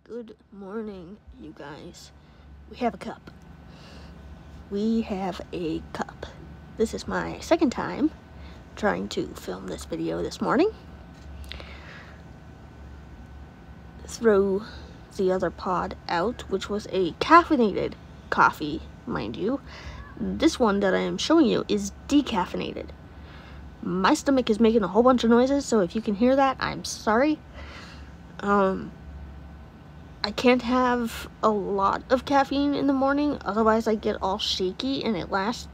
Good morning, you guys. We have a cup. We have a cup. This is my second time trying to film this video this morning. Throw the other pod out, which was a caffeinated coffee, mind you. This one that I am showing you is decaffeinated. My stomach is making a whole bunch of noises, so if you can hear that, I'm sorry. I can't have a lot of caffeine in the morning, otherwise I get all shaky and it lasts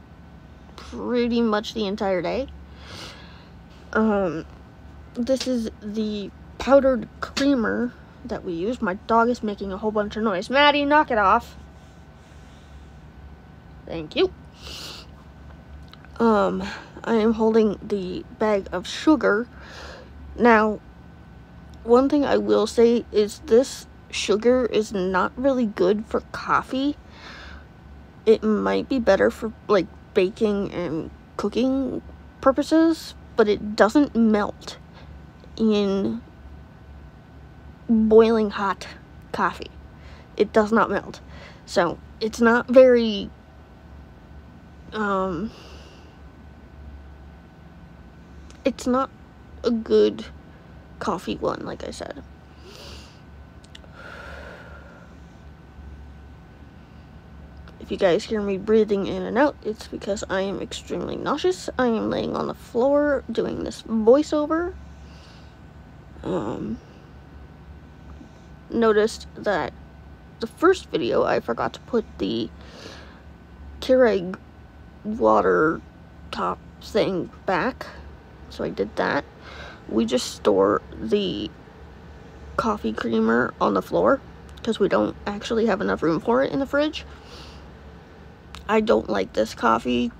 pretty much the entire day. This is the powdered creamer that we use. My dog is making a whole bunch of noise. Maddie, knock it off. Thank you. I am holding the bag of sugar. Now, one thing I will say is this sugar is not really good for coffee. It might be better for like baking and cooking purposes, but it doesn't melt in boiling hot coffee. It does not melt. So it's not very it's not a good coffee one, like I said. If you guys hear me breathing in and out, it's because I am extremely nauseous. I am laying on the floor doing this voiceover. Noticed that the first video I forgot to put the Keurig water top thing back, so I did that. We just store the coffee creamer on the floor because we don't actually have enough room for it in the fridge. I don't like this coffee,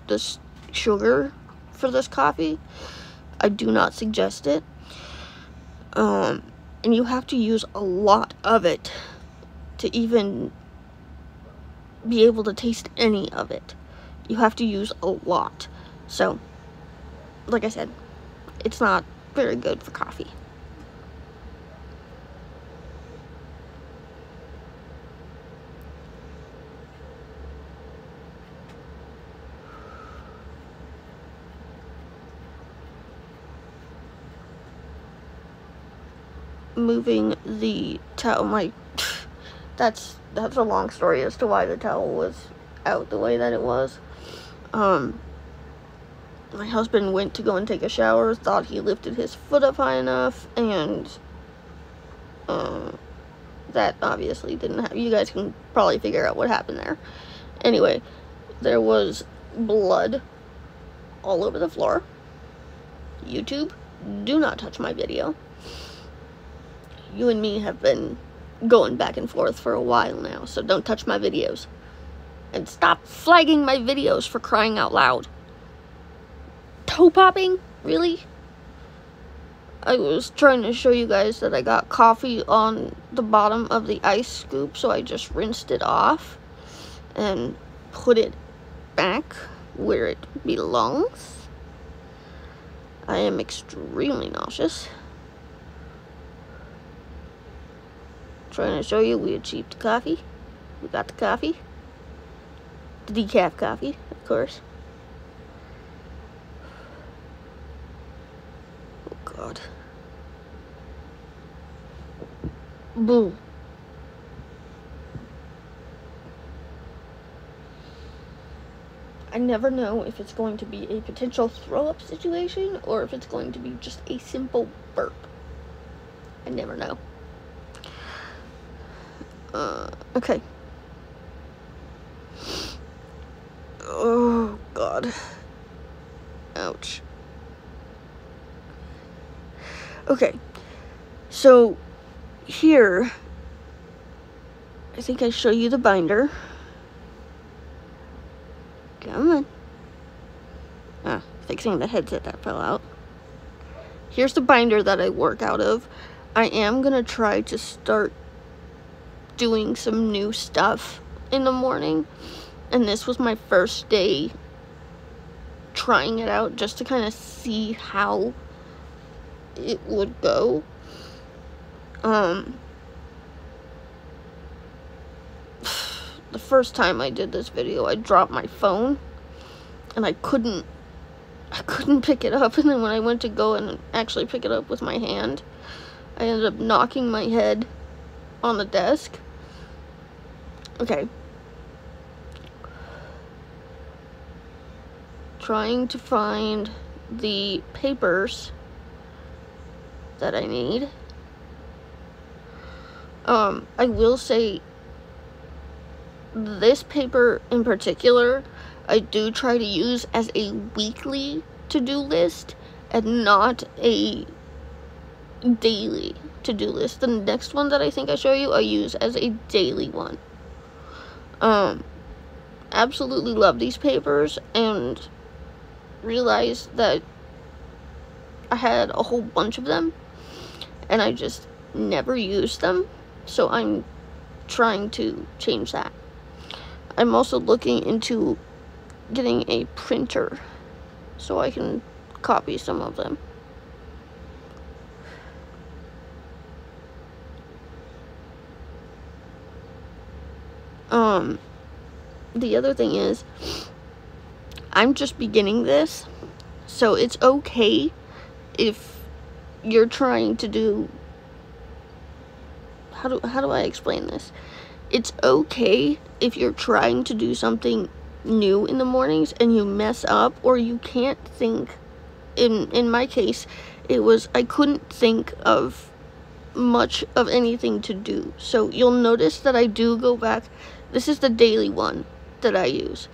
this sugar for this coffee. I do not suggest it. And you have to use a lot of it to even be able to taste any of it. You have to use a lot. So, like I said, it's not very good for coffee. Moving the towel, that's a long story as to why the towel was out the way that it was. My husband went to go and take a shower, thought he lifted his foot up high enough, and that obviously didn't happen. You guys can probably figure out what happened there. Anyway, there was blood all over the floor. YouTube, do not touch my video. You and me have been going back and forth for a while now, so don't touch my videos. And stop flagging my videos, for crying out loud. Toe popping? Really? I was trying to show you guys that I got coffee on the bottom of the ice scoop, so I just rinsed it off and put it back where it belongs. I am extremely nauseous. Trying to show you we achieved the coffee. We got the coffee. The decaf coffee, of course. Oh God. Boo. I never know if it's going to be a potential throw-up situation or if it's going to be just a simple burp. I never know. Okay. Oh, God. Ouch. Okay. So, here, I think I show you the binder. Come on. Fixing the headset that fell out. Here's the binder that I work out of. I am gonna try to start doing some new stuff in the morning, and this was my first day trying it out just to kind of see how it would go. the first time I did this video, I dropped my phone, and I couldn't pick it up, and then when I went to go and actually pick it up with my hand, I ended up knocking my head on the desk. Okay. Trying to find the papers that I need. I will say, this paper in particular, I do try to use as a weekly to-do list and not a daily to-do list. The next one that I think I show you, I use as a daily one. Absolutely love these papers, and realized that I had a whole bunch of them and I just never used them, so I'm trying to change that. I'm also looking into getting a printer so I can copy some of them. The other thing is, I'm just beginning this, so it's okay if you're trying to do, how do I explain this? It's okay if you're trying to do something new in the mornings and you mess up, or you can't think. In my case, it was, I couldn't think of much of anything to do. So you'll notice that I do go back. This is the daily one that I use.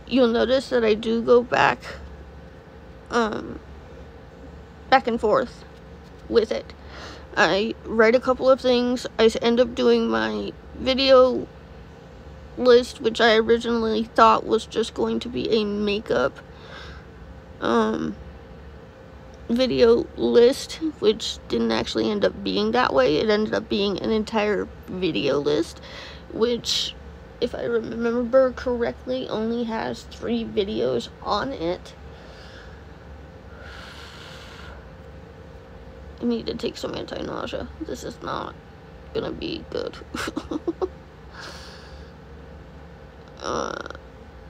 You'll notice that I do go back and forth with it. I write a couple of things. I end up doing my video list, which I originally thought was just going to be a makeup video list, which didn't actually end up being that way. It ended up being an entire video list, which, if I remember correctly, only has 3 videos on it. I need to take some anti-nausea. This is not gonna be good.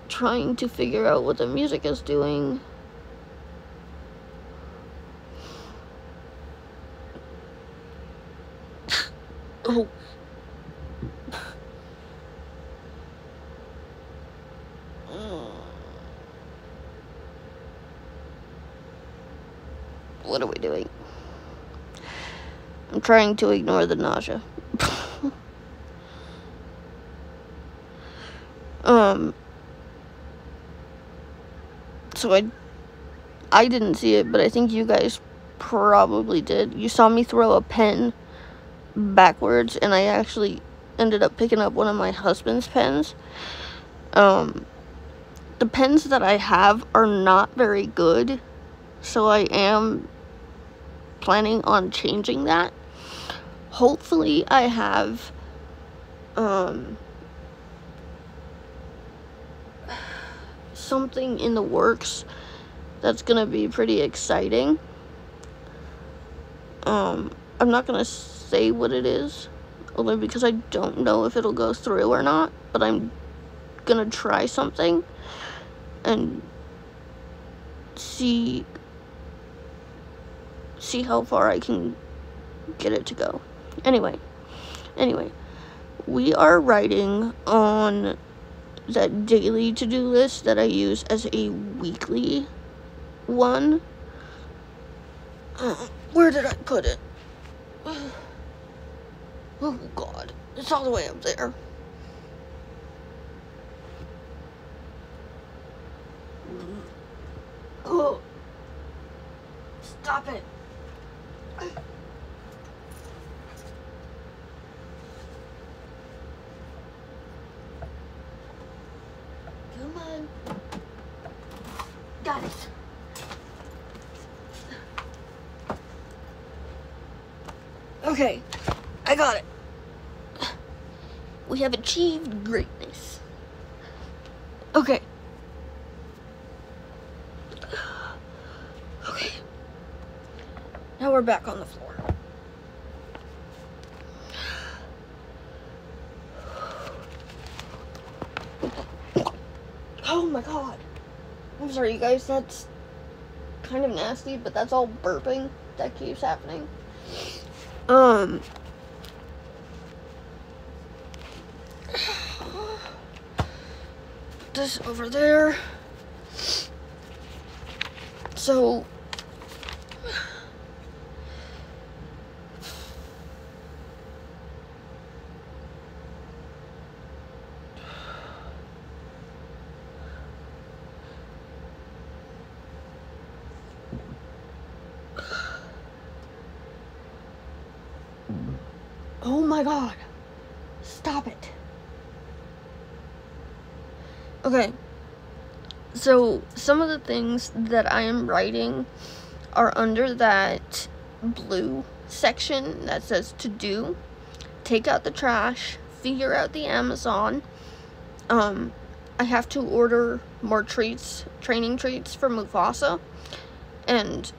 Trying to figure out what the music is doing. Oh. What are we doing? I'm trying to ignore the nausea. So I didn't see it, but I think you guys probably did. You saw me throw a pen backwards, and I actually ended up picking up one of my husband's pens. The pens that I have are not very good, so I am planning on changing that. Hopefully I have something in the works that's gonna be pretty exciting. I'm not gonna say what it is, only because I don't know if it'll go through or not, but I'm gonna try something and see how far I can get it to go. Anyway, we are writing on that daily to-do list that I use as a weekly one. Where did I put it? Oh God, it's all the way up there. Oh, stop it. Come on. Got it. Okay, I got it. We have achieved greatness. Okay. Okay. Now we're back on the floor. Oh my god. I'm sorry, you guys, that's kind of nasty, but that's all burping that keeps happening. Put this over there. So, oh my god. Stop it. Okay. So, some of the things that I am writing are under that blue section that says to do. Take out the trash. Figure out the Amazon. I have to order more treats, training treats for Mufasa. And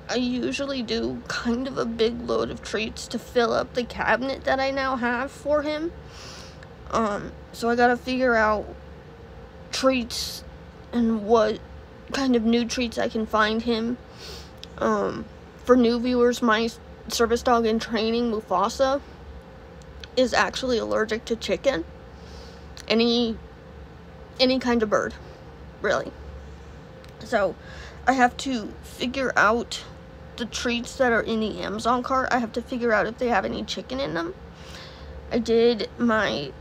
I usually do kind of a big load of treats to fill up the cabinet that I now have for him. So I gotta figure out treats and what kind of new treats I can find him. For new viewers, my service dog in training, Mufasa, is actually allergic to chicken. Any kind of bird, really. So I have to figure out the treats that are in the Amazon cart. I have to figure out if they have any chicken in them. I did my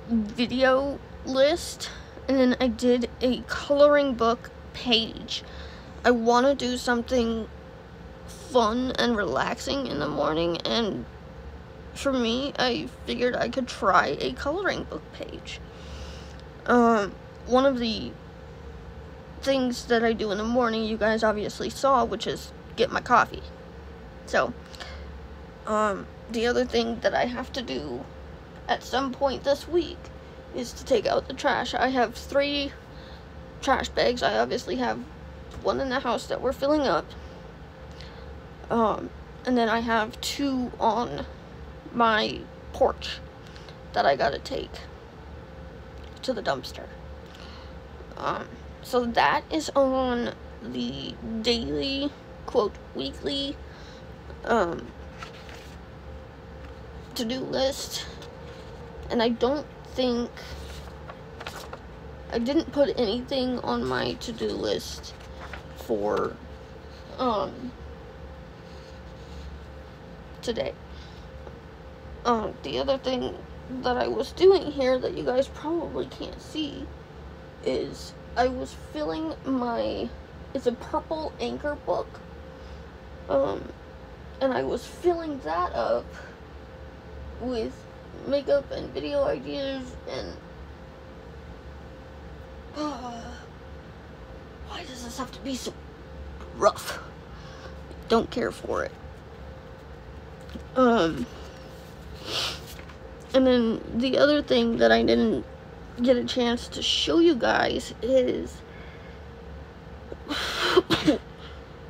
video list, and then I did a coloring book page. I want to do something fun and relaxing in the morning, and for me, I figured I could try a coloring book page. One of the things that I do in the morning, you guys obviously saw, which is get my coffee. So, the other thing that I have to do at some point this week is to take out the trash. I have 3 trash bags. I obviously have one in the house that we're filling up. And then I have 2 on my porch that I gotta take to the dumpster. So that is on the daily, quote, weekly, to-do list. And I don't think, I didn't put anything on my to-do list for, today. The other thing that I was doing here that you guys probably can't see is I was filling my, it's a purple anchor book, and I was filling that up with makeup and video ideas and, why does this have to be so rough? Don't care for it. And then the other thing that I didn't get a chance to show you guys is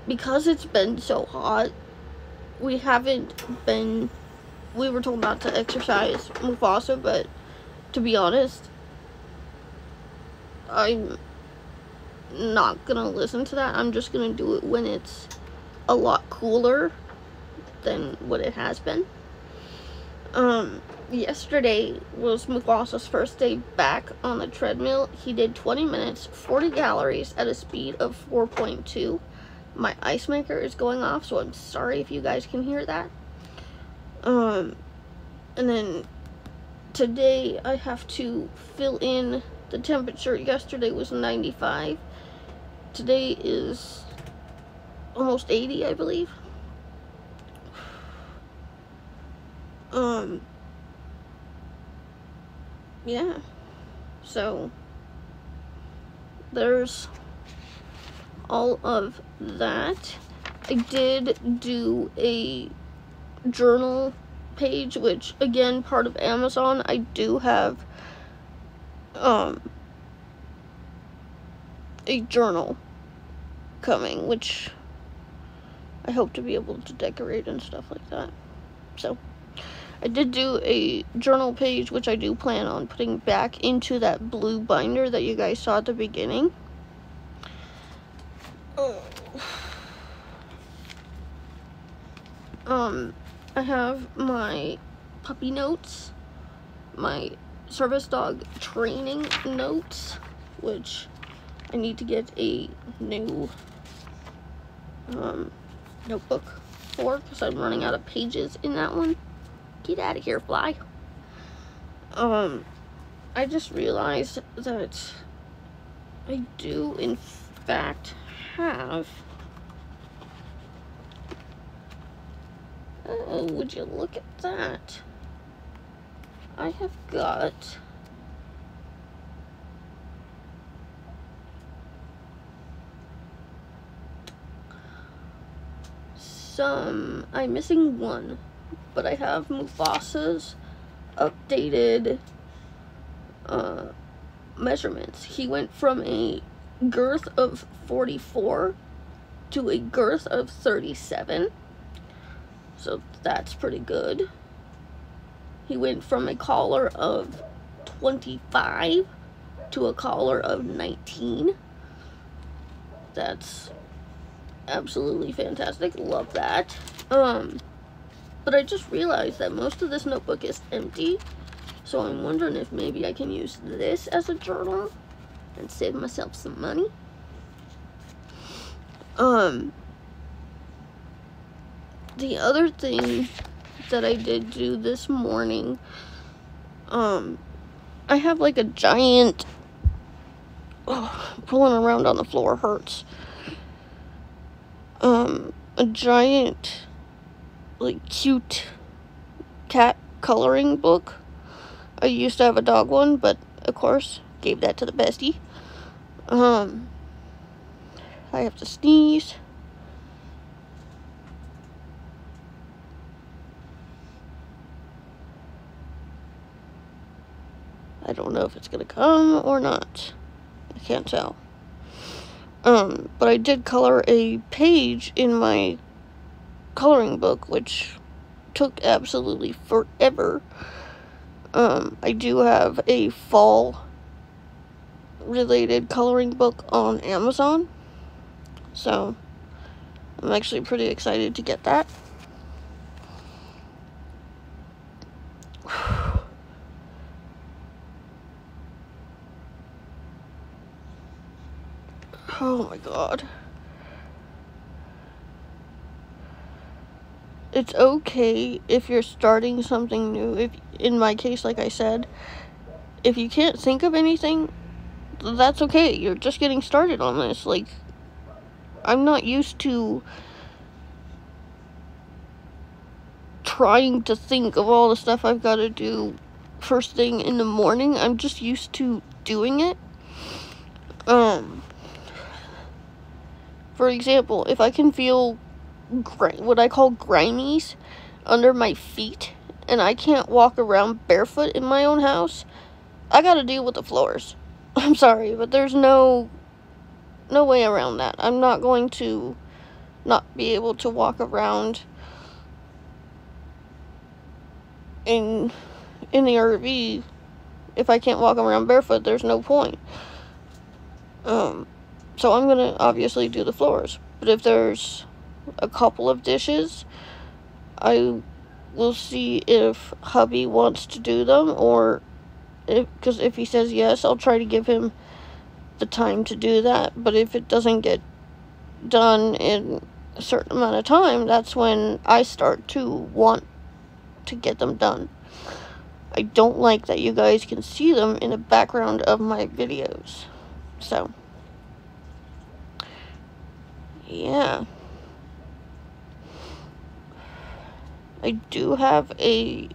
because it's been so hot, we were told not to exercise Mufasa, but to be honest, I'm not gonna listen to that. I'm just gonna do it when it's a lot cooler than what it has been. Yesterday was Mufasa's first day back on the treadmill. He did 20 minutes, 40 calories at a speed of 4.2. My ice maker is going off, so I'm sorry if you guys can hear that. And then today I have to fill in the temperature. Yesterday was 95. Today is almost 80, I believe. Yeah, so there's all of that. I did do a journal page, which again, part of Amazon. I do have a journal coming, which I hope to be able to decorate and stuff like that. So I did do a journal page, which I do plan on putting back into that blue binder that you guys saw at the beginning. I have my puppy notes, my service dog training notes, which I need to get a new notebook for, because I'm running out of pages in that one. Get out of here, fly. I just realized that I do in fact have, oh, would you look at that? I have got some, I'm missing one, but I have Mufasa's updated measurements. He went from a girth of 44 to a girth of 37, so that's pretty good. He went from a collar of 25 to a collar of 19. That's absolutely fantastic. Love that. But I just realized that most of this notebook is empty, so I'm wondering if maybe I can use this as a journal and save myself some money. The other thing that I did do this morning, I have like a giant, pulling around on the floor hurts, a giant, like, cute cat coloring book. I used to have a dog one, but of course gave that to the bestie. I have to sneeze. I don't know if it's gonna come or not. I can't tell. But I did color a page in my coloring book, which took absolutely forever. I do have a fall related coloring book on Amazon, so I'm actually pretty excited to get that. Oh my god. It's okay if you're starting something new. If, in my case, like I said, if you can't think of anything, that's okay. You're just getting started on this. Like, I'm not used to trying to think of all the stuff I've got to do first thing in the morning. I'm just used to doing it. For example, if I can feel what I call grimies under my feet, and I can't walk around barefoot in my own house, I gotta deal with the floors. I'm sorry, but there's no way around that. I'm not going to not be able to walk around in the RV. If I can't walk around barefoot, there's no point. So I'm gonna obviously do the floors. But if there's a couple of dishes, I will see if hubby wants to do them, or because if he says yes, I'll try to give him the time to do that. But if it doesn't get done in a certain amount of time, that's when I start to want to get them done. I don't like that you guys can see them in the background of my videos. So, yeah. I do have a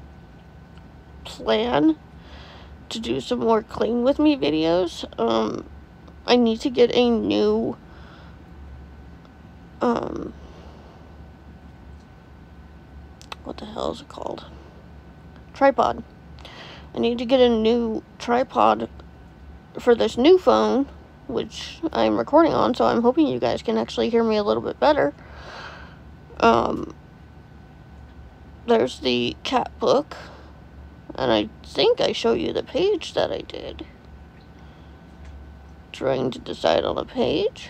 plan to do some more clean with me videos. I need to get a new what the hell is it called? Tripod. I need to get a new tripod for this new phone, which I'm recording on, so I'm hoping you guys can actually hear me a little bit better. there's the cat book. And I think I show you the page that I did. Trying to decide on a page.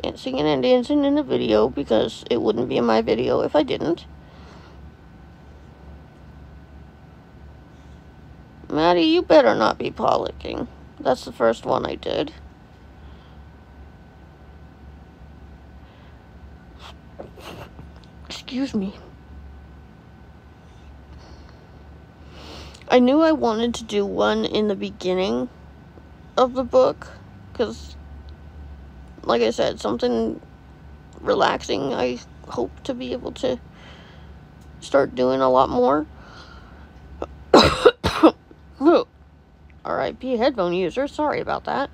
Dancing and dancing in the video, because it wouldn't be in my video if I didn't. Maddie, you better not be policking. That's the first one I did. Excuse me. I knew I wanted to do one in the beginning of the book, because, like I said, something relaxing I hope to be able to start doing a lot more. R.I.P. headphone user, sorry about that.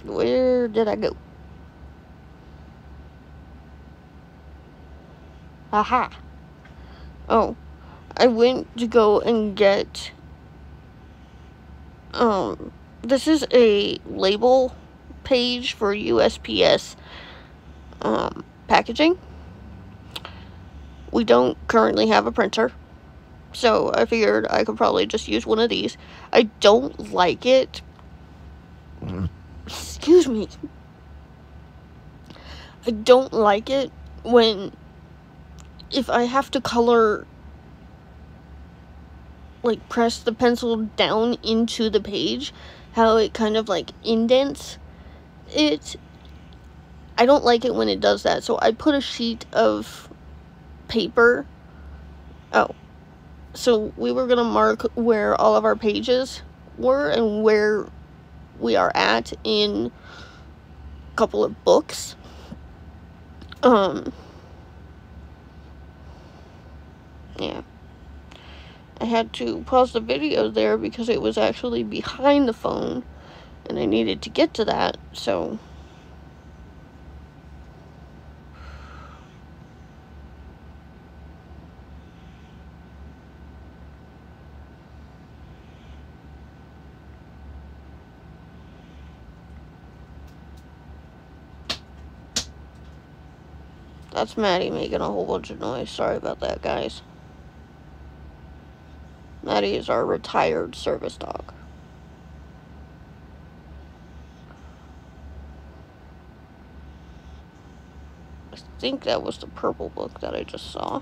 Where did I go? Aha. Oh, I went to go and get, this is a label page for USPS, packaging. We don't currently have a printer, so I figured I could probably just use one of these. I don't like it. Excuse me. I don't like it when, if I have to color, like, press the pencil down into the page, how it kind of, like, indents it. I don't like it when it does that, so I put a sheet of paper. Oh, so we were gonna mark where all of our pages were and where we are at in a couple of books. Yeah. I had to pause the video there because it was actually behind the phone and I needed to get to that, so that's Maddie making a whole bunch of noise. Sorry about that, guys. Maddie is our retired service dog. I think that was the purple book that I just saw.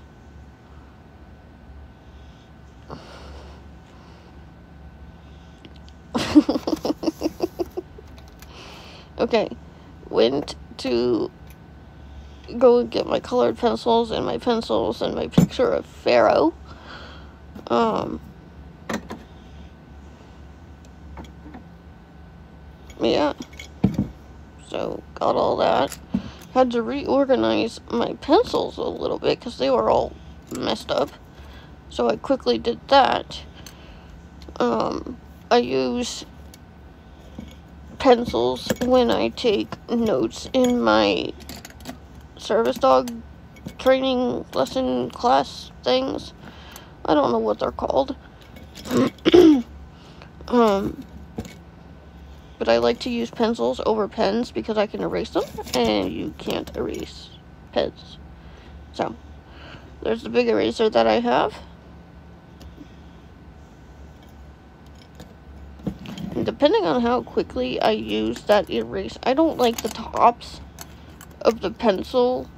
Okay, went to go and get my colored pencils and my pencils and my picture of Pharaoh. Yeah, so got all that. Had to reorganize my pencils a little bit because they were all messed up, so I quickly did that. I use pencils when I take notes in my service dog training lesson class things. I don't know what they're called. But I like to use pencils over pens because I can erase them, and you can't erase pens. So, there's the big eraser that I have. And depending on how quickly I use that erase, I don't like the tops of the pencil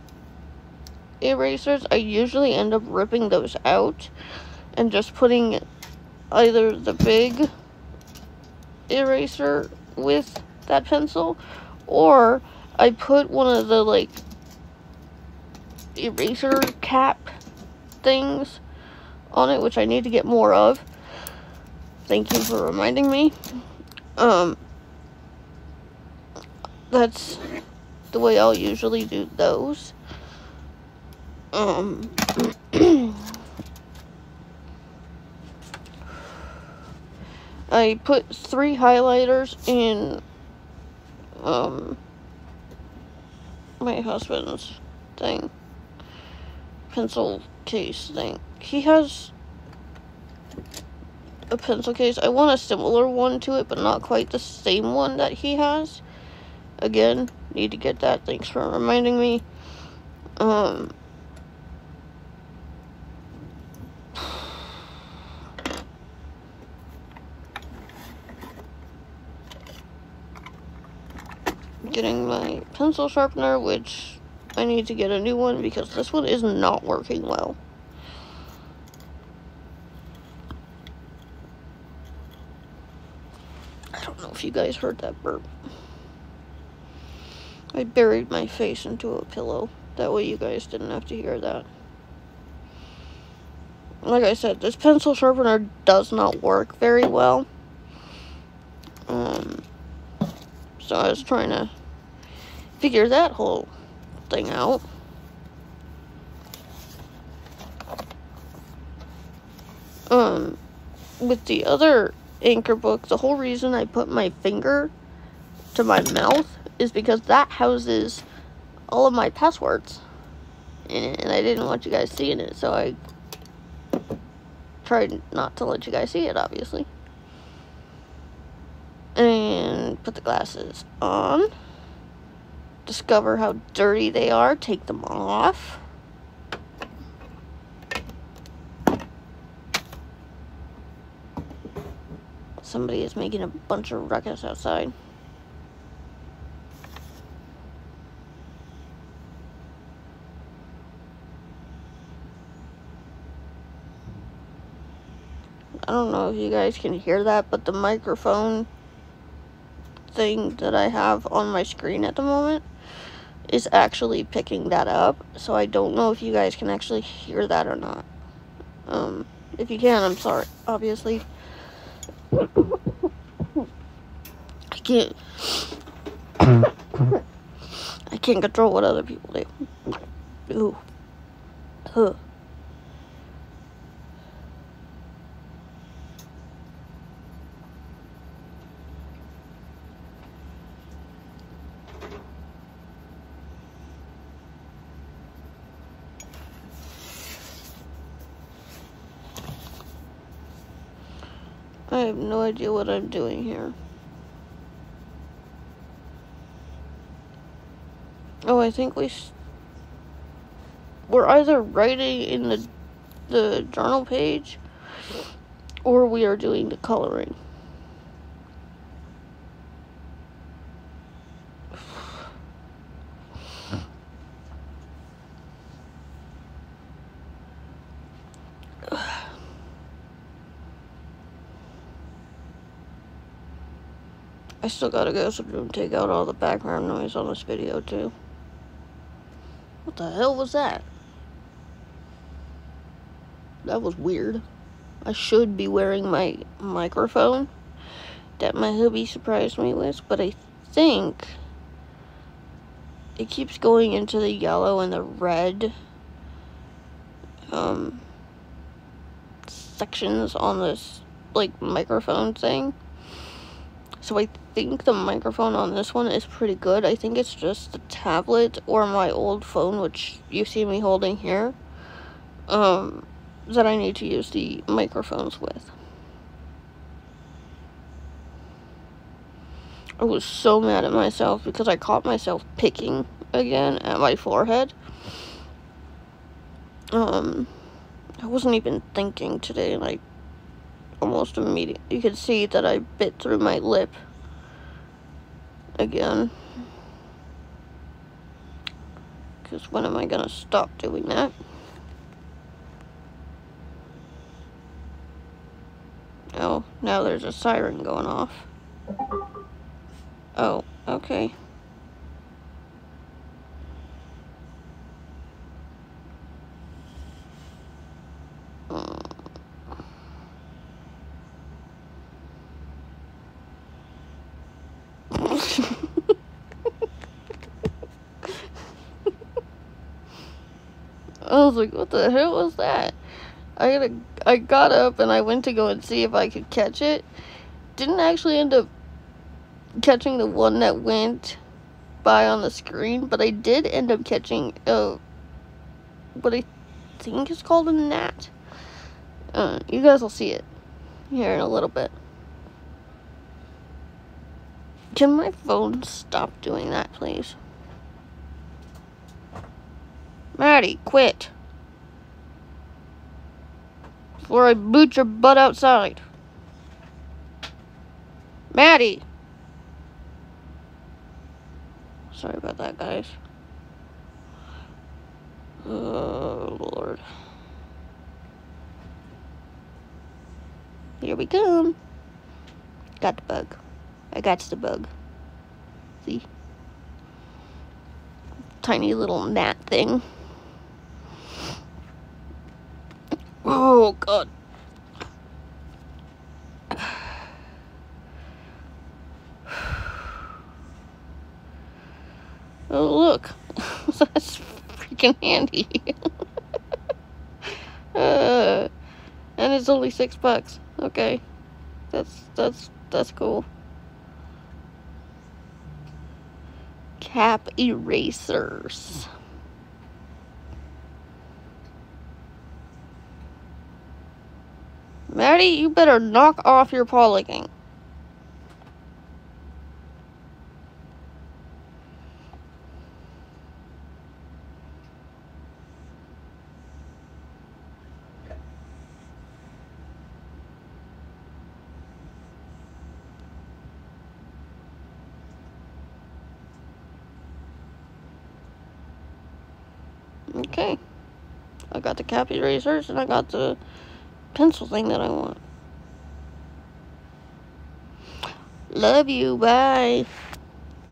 erasers. I usually end up ripping those out and just putting either the big eraser with that pencil, or I put one of the, like, eraser cap things on it, which I need to get more of. Thank you for reminding me. That's the way I'll usually do those. I put 3 highlighters in my husband's thing, pencil case thing. He has a pencil case. I want a similar one to it, but not quite the same one that he has. Again, need to get that. Thanks for reminding me. Getting my pencil sharpener, which I need to get a new one because this one is not working well. I don't know if you guys heard that burp. I buried my face into a pillow. That way you guys didn't have to hear that. Like I said, this pencil sharpener does not work very well. So I was trying to figure that whole thing out. With the other anchor book, the whole reason I put my finger to my mouth is because that houses all of my passwords in it, and I didn't want you guys seeing it, so I tried not to let you guys see it, obviously. And put the glasses on. Discover how dirty they are. Take them off. Somebody is making a bunch of ruckus outside. I don't know if you guys can hear that, but the microphone thing that I have on my screen at the moment is actually picking that up, so I don't know if you guys can actually hear that or not. If you can, I'm sorry, obviously. I can't control what other people do. Ooh. Huh. I have no idea what I'm doing here. Oh, I think we're either writing in the journal page, or we are doing the coloring. I still gotta go through and take out all the background noise on this video, too. What the hell was that? That was weird. I should be wearing my microphone that my hubby surprised me with, but I think it keeps going into the yellow and the red sections on this, like, microphone thing. So I think the microphone on this one is pretty good. I think it's just the tablet or my old phone, which you see me holding here, that I need to use the microphones with. I was so mad at myself because I caught myself picking again at my forehead. I wasn't even thinking today, and I almost immediately, you could see that I bit through my lip again. Because when am I gonna stop doing that? Oh, now there's a siren going off. Oh, okay. I was like, what the hell was that? I got up and I went to go and see if I could catch it. Didn't actually end up catching the one that went by on the screen, but I did end up catching what I think is called a gnat. You guys will see it. here in a little bit. Can my phone stop doing that, please? Maddie, quit. Before I boot your butt outside. Maddie! Sorry about that, guys. Oh, Lord. Here we come. Got the bug. I got the bug. See? Tiny little gnat thing. Oh, God. Oh, look. That's freaking handy. And it's only $6. Okay. That's cool. Cap erasers. Maddie, you better knock off your polygon. Okay. I got the cap erasers and I got the pencil thing that I want. Love you. Bye.